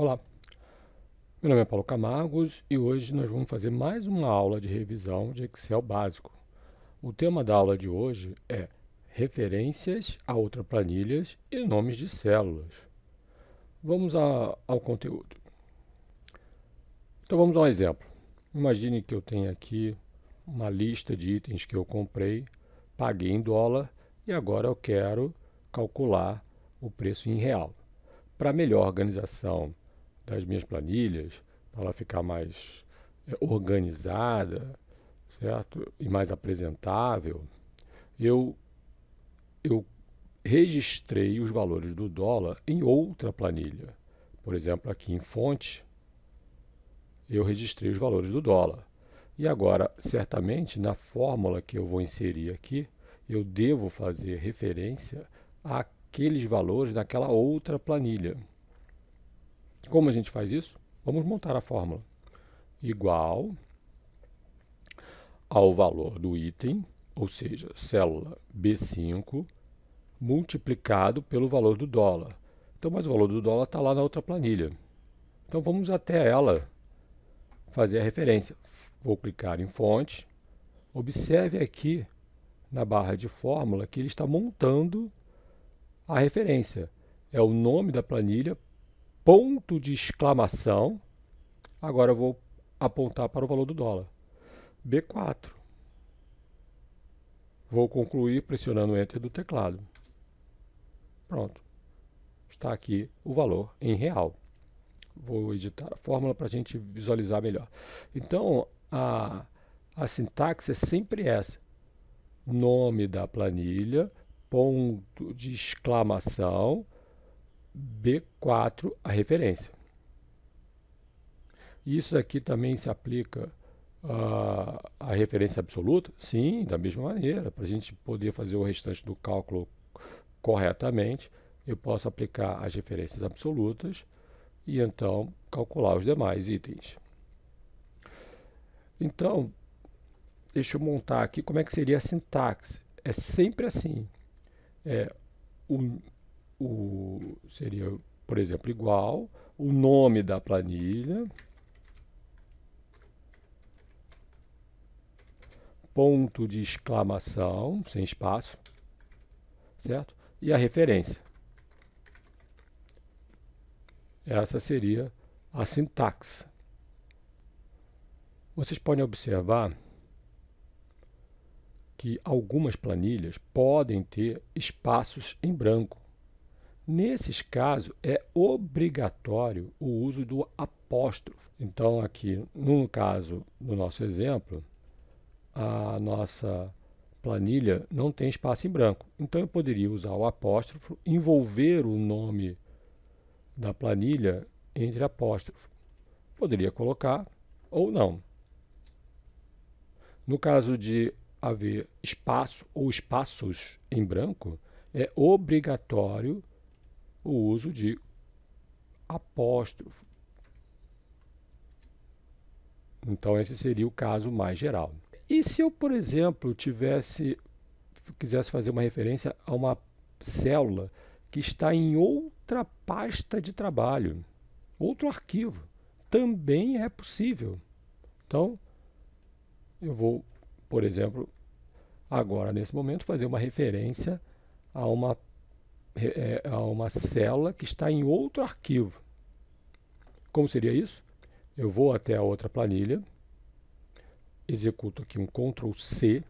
Olá, meu nome é Paulo Camargos e hoje nós vamos fazer mais uma aula de revisão de Excel básico. O tema da aula de hoje é referências a outras planilhas e nomes de células. Vamos ao conteúdo. Então vamos a um exemplo. Imagine que eu tenho aqui uma lista de itens que eu comprei, paguei em dólar e agora eu quero calcular o preço em real. Para melhor organização das minhas planilhas, para ela ficar mais organizada, certo? E mais apresentável, eu, eu registrei os valores do dólar em outra planilha. Por exemplo, aqui em fonte, eu registrei os valores do dólar. E agora, certamente, na fórmula que eu vou inserir aqui, eu devo fazer referência àqueles valores naquela outra planilha. Como a gente faz isso? Vamos montar a fórmula. Igual ao valor do item, ou seja, célula B5, multiplicado pelo valor do dólar. Então, mas o valor do dólar está lá na outra planilha. Então, vamos até ela fazer a referência. Vou clicar em fonte. Observe aqui na barra de fórmula que ele está montando a referência. É o nome da planilha, ponto de exclamação. Agora eu vou apontar para o valor do dólar. B4. Vou concluir pressionando o Enter do teclado. Pronto. Está aqui o valor em real. Vou editar a fórmula para a gente visualizar melhor. Então, a sintaxe é sempre essa. Nome da planilha, ponto de exclamação, B4, a referência. Isso aqui também se aplica à referência absoluta? Sim, da mesma maneira. Para a gente poder fazer o restante do cálculo corretamente, eu posso aplicar as referências absolutas e então calcular os demais itens. Então, deixa eu montar aqui como é que seria a sintaxe. É sempre assim. Seria, por exemplo, igual o nome da planilha, ponto de exclamação, sem espaço, certo? E a referência. Essa seria a sintaxe. Vocês podem observar que algumas planilhas podem ter espaços em branco. Nesses casos, é obrigatório o uso do apóstrofo. Então, aqui, no caso do nosso exemplo, a nossa planilha não tem espaço em branco. Então, eu poderia usar o apóstrofo, envolver o nome da planilha entre apóstrofo. Poderia colocar ou não. No caso de haver espaço ou espaços em branco, é obrigatório o uso de apóstrofo. Então, esse seria o caso mais geral. E se eu, por exemplo, quisesse fazer uma referência a uma célula que está em outra pasta de trabalho, outro arquivo, também é possível. Então, eu vou, por exemplo, agora, nesse momento, fazer uma referência a uma célula que está em outro arquivo. Como seria isso? Eu vou até a outra planilha, executo aqui um Ctrl C,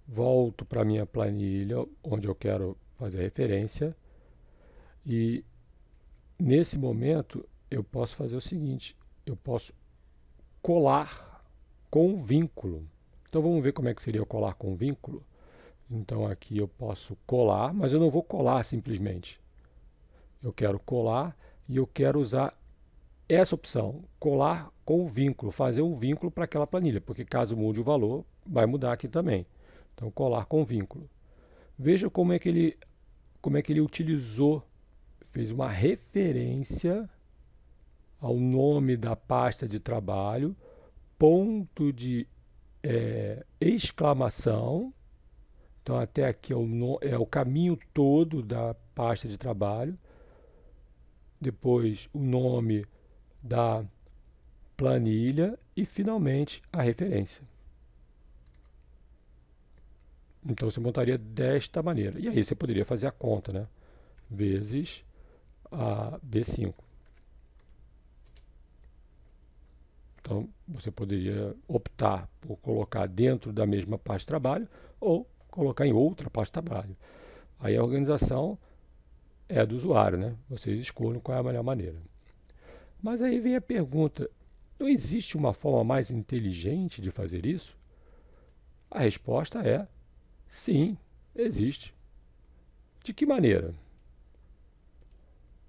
volto para a minha planilha, onde eu quero fazer a referência, e nesse momento eu posso fazer o seguinte, eu posso colar com vínculo. Então vamos ver como é que seria o colar com vínculo. Então aqui eu posso colar, mas eu não vou colar simplesmente. Eu quero colar e eu quero usar essa opção, colar com vínculo, fazer um vínculo para aquela planilha, porque caso mude o valor, vai mudar aqui também. Então, colar com vínculo. Veja como é que ele utilizou, fez uma referência ao nome da pasta de trabalho, ponto de exclamação. Então, até aqui é o caminho todo da pasta de trabalho. depois o nome da planilha e finalmente a referência. Então você montaria desta maneira. E aí você poderia fazer a conta, né? Vezes a B5. Então você poderia optar por colocar dentro da mesma pasta de trabalho ou colocar em outra pasta de trabalho. Aí a organização é do usuário, né? Vocês escolhem qual é a melhor maneira. Mas aí vem a pergunta: não existe uma forma mais inteligente de fazer isso? A resposta é sim, existe. De que maneira?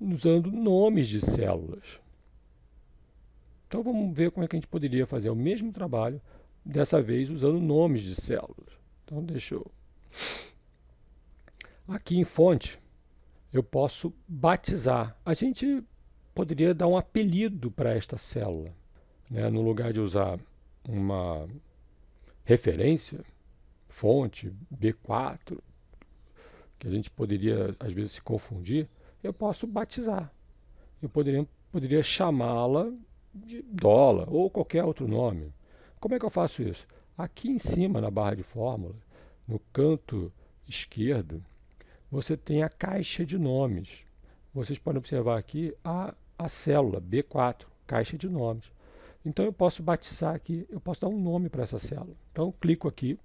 Usando nomes de células. Então vamos ver como é que a gente poderia fazer o mesmo trabalho, dessa vez usando nomes de células. Então deixa eu... Aqui em fonte, eu posso batizar. A gente poderia dar um apelido para esta célula, né? No lugar de usar uma referência, fonte, B4, que a gente poderia às vezes se confundir, eu posso batizar. Eu poderia chamá-la de dólar ou qualquer outro nome. Como é que eu faço isso? Aqui em cima, na barra de fórmula, no canto esquerdo, você tem a caixa de nomes. Vocês podem observar aqui a célula B4, caixa de nomes. Então eu posso batizar aqui, eu posso dar um nome para essa célula. Então eu clico aqui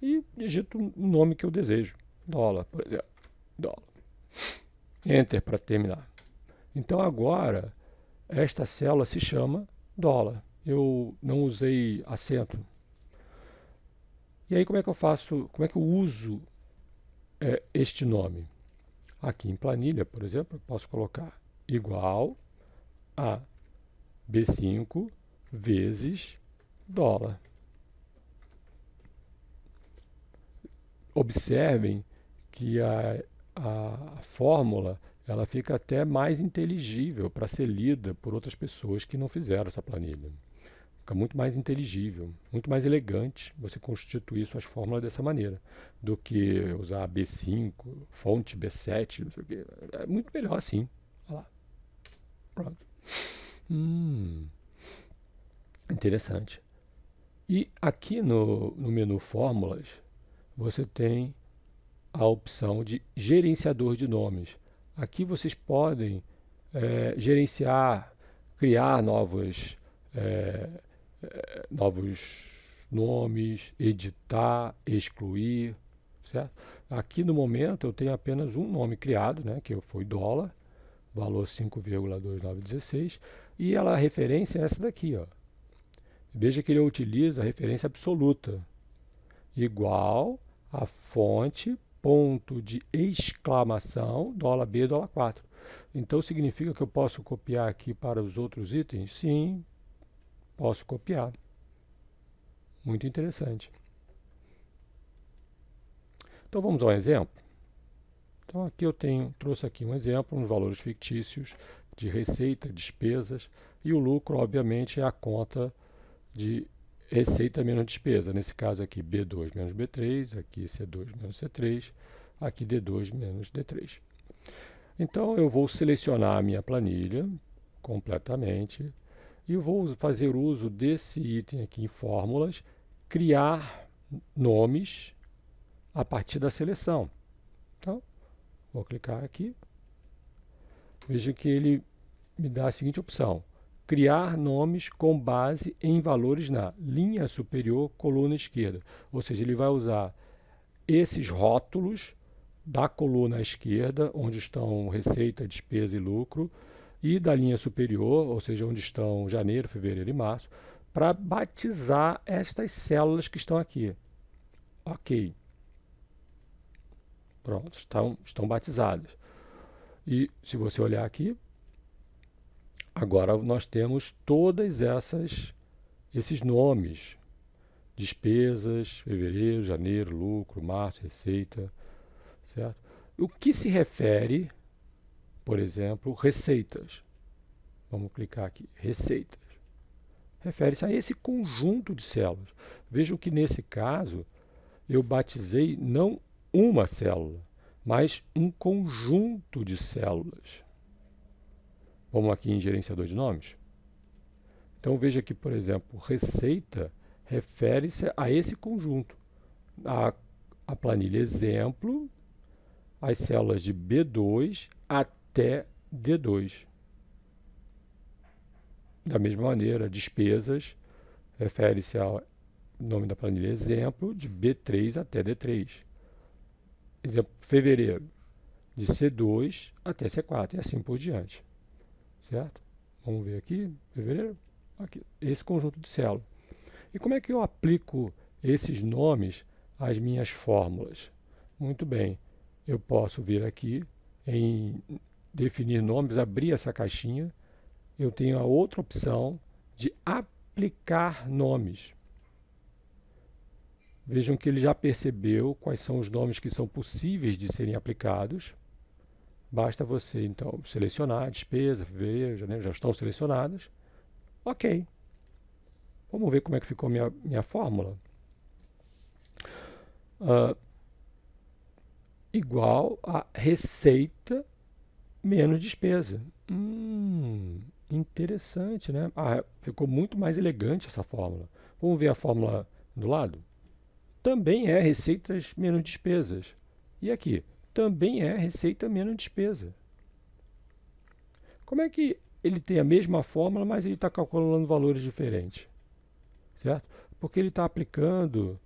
e digito o nome que eu desejo. Dólar, por exemplo. Dólar. Enter para terminar. Então agora esta célula se chama dólar. Eu não usei acento. E aí como é que eu faço, como é que eu uso este nome? Aqui em planilha, por exemplo, eu posso colocar igual a B5 vezes dólar. Observem que a fórmula ela fica até mais inteligível para ser lida por outras pessoas que não fizeram essa planilha. Fica muito mais inteligível, muito mais elegante você constituir suas fórmulas dessa maneira do que usar B5, fonte B7, não sei o quê. É muito melhor assim. Olha lá. Pronto. Interessante. E aqui no menu Fórmulas, você tem a opção de gerenciador de nomes. Aqui vocês podem gerenciar, criar novos nomes, editar, excluir, certo? Aqui no momento eu tenho apenas um nome criado, né, que foi dólar, valor 5,2916, e a referência é essa daqui, ó. Veja que ele utiliza a referência absoluta, igual a fonte, ponto de exclamação, dólar B, dólar 4. Então significa que eu posso copiar aqui para os outros itens? Sim, posso copiar. Muito interessante. Então vamos a um exemplo? Então aqui eu trouxe aqui um exemplo, uns valores fictícios de receita, despesas, e o lucro, obviamente, é a conta de receita menos despesa. Nesse caso aqui, B2 menos B3, aqui C2 menos C3, aqui D2 menos D3. Então eu vou selecionar a minha planilha completamente e vou fazer uso desse item aqui em fórmulas, criar nomes a partir da seleção. Então, vou clicar aqui. Veja que ele me dá a seguinte opção: criar nomes com base em valores na linha superior, coluna esquerda. Ou seja, ele vai usar esses rótulos da coluna à esquerda, onde estão receita, despesa e lucro, e da linha superior, ou seja, onde estão janeiro, fevereiro e março, para batizar estas células que estão aqui. Ok. Pronto, estão batizadas. E se você olhar aqui, agora nós temos todas esses nomes: despesas, fevereiro, janeiro, lucro, março, receita, certo? O que se refere, por exemplo, receitas. Vamos clicar aqui, receitas. Refere-se a esse conjunto de células. Vejam que nesse caso eu batizei não uma célula, mas um conjunto de células. Vamos aqui em gerenciador de nomes. Então veja que, por exemplo, receita refere-se a esse conjunto. A planilha exemplo, as células de B2 até D2. Da mesma maneira, despesas refere-se ao nome da planilha exemplo, de B3 até D3. Exemplo, fevereiro, de C2 até C4 e assim por diante. Certo? Vamos ver aqui, fevereiro, aqui, esse conjunto de células. E como é que eu aplico esses nomes às minhas fórmulas? Muito bem, eu posso vir aqui em definir nomes, abrir essa caixinha, eu tenho a outra opção de aplicar nomes. Vejam que ele já percebeu quais são os nomes que são possíveis de serem aplicados. Basta você, então, selecionar despesa, fevereiro, janeiro, já estão selecionadas. Ok. Vamos ver como é que ficou minha fórmula. Igual a receita menos despesa. Interessante, né? Ficou muito mais elegante essa fórmula. Vamos ver a fórmula do lado? Também é receitas menos despesas. E aqui? Também é receita menos despesa. Como é que ele tem a mesma fórmula, mas ele está calculando valores diferentes? Certo? Porque ele está aplicando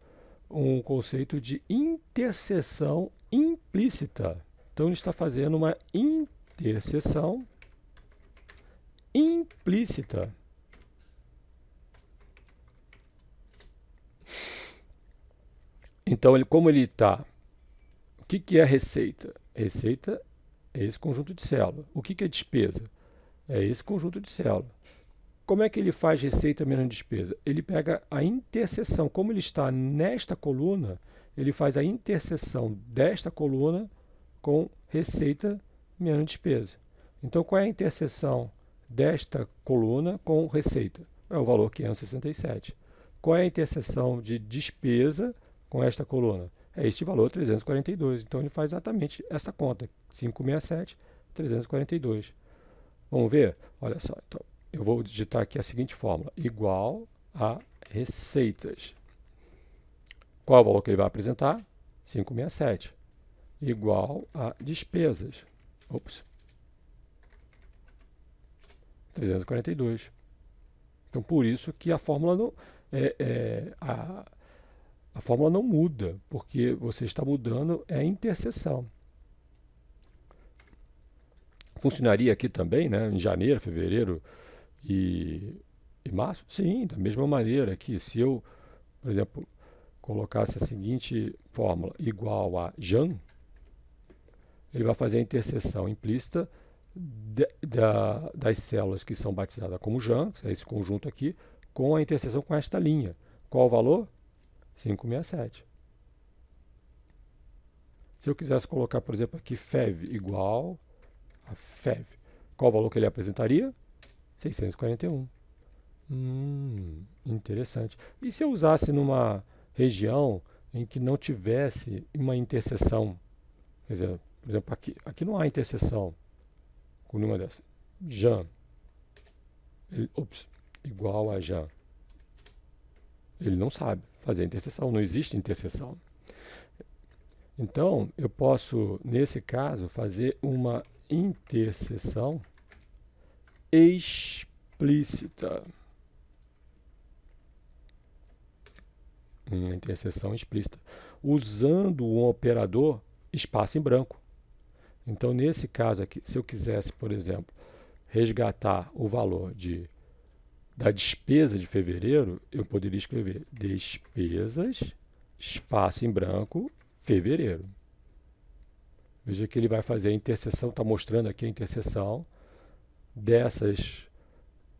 um conceito de interseção implícita. Então ele está fazendo uma interseção implícita. Então, como ele está... O que é receita? Receita é esse conjunto de células. O que é despesa? É esse conjunto de células. Como é que ele faz receita menos despesa? Ele pega a interseção. Como ele está nesta coluna, ele faz a interseção desta coluna com receita menos despesa. Então, qual é a interseção desta coluna com receita? É o valor 567. Qual é a interseção de despesa com esta coluna? É este valor 342. Então, ele faz exatamente essa conta. 567, 342. Vamos ver? Olha só. Então, eu vou digitar aqui a seguinte fórmula. Igual a receitas. Qual é o valor que ele vai apresentar? 567. Igual a despesas. 342. Então, por isso que a fórmula não, a fórmula não muda, porque você está mudando a interseção. Funcionaria aqui também, né, em janeiro, fevereiro e março? Sim, da mesma maneira que se eu, por exemplo, colocasse a seguinte fórmula, igual a Jan, ele vai fazer a interseção implícita das células que são batizadas como Jan, é esse conjunto aqui, com a interseção com esta linha. Qual o valor? 567. Se eu quisesse colocar, por exemplo, aqui FEV igual a FEV, qual o valor que ele apresentaria? 641. Interessante. E se eu usasse numa região em que não tivesse uma interseção? Quer dizer, por exemplo, aqui não há interseção com nenhuma dessas. Jan. Igual a Jan. Ele não sabe fazer interseção, não existe interseção. Então, eu posso, nesse caso, fazer uma interseção explícita. Uma interseção explícita. Usando um operador espaço em branco. Então, nesse caso aqui, se eu quisesse, por exemplo, resgatar o valor da despesa de fevereiro, eu poderia escrever despesas, espaço em branco, fevereiro. Veja que ele vai fazer a interseção, está mostrando aqui a interseção dessas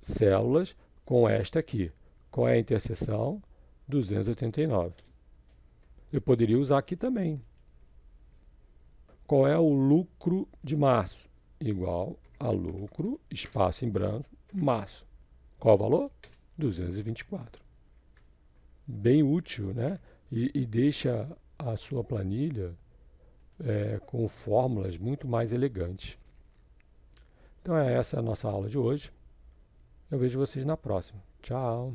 células com esta aqui. Qual é a interseção? 289. Eu poderia usar aqui também. Qual é o lucro de março? Igual a lucro, espaço em branco, março. Qual o valor? 224. Bem útil, né? E deixa a sua planilha com fórmulas muito mais elegantes. Então essa é a nossa aula de hoje. Eu vejo vocês na próxima. Tchau!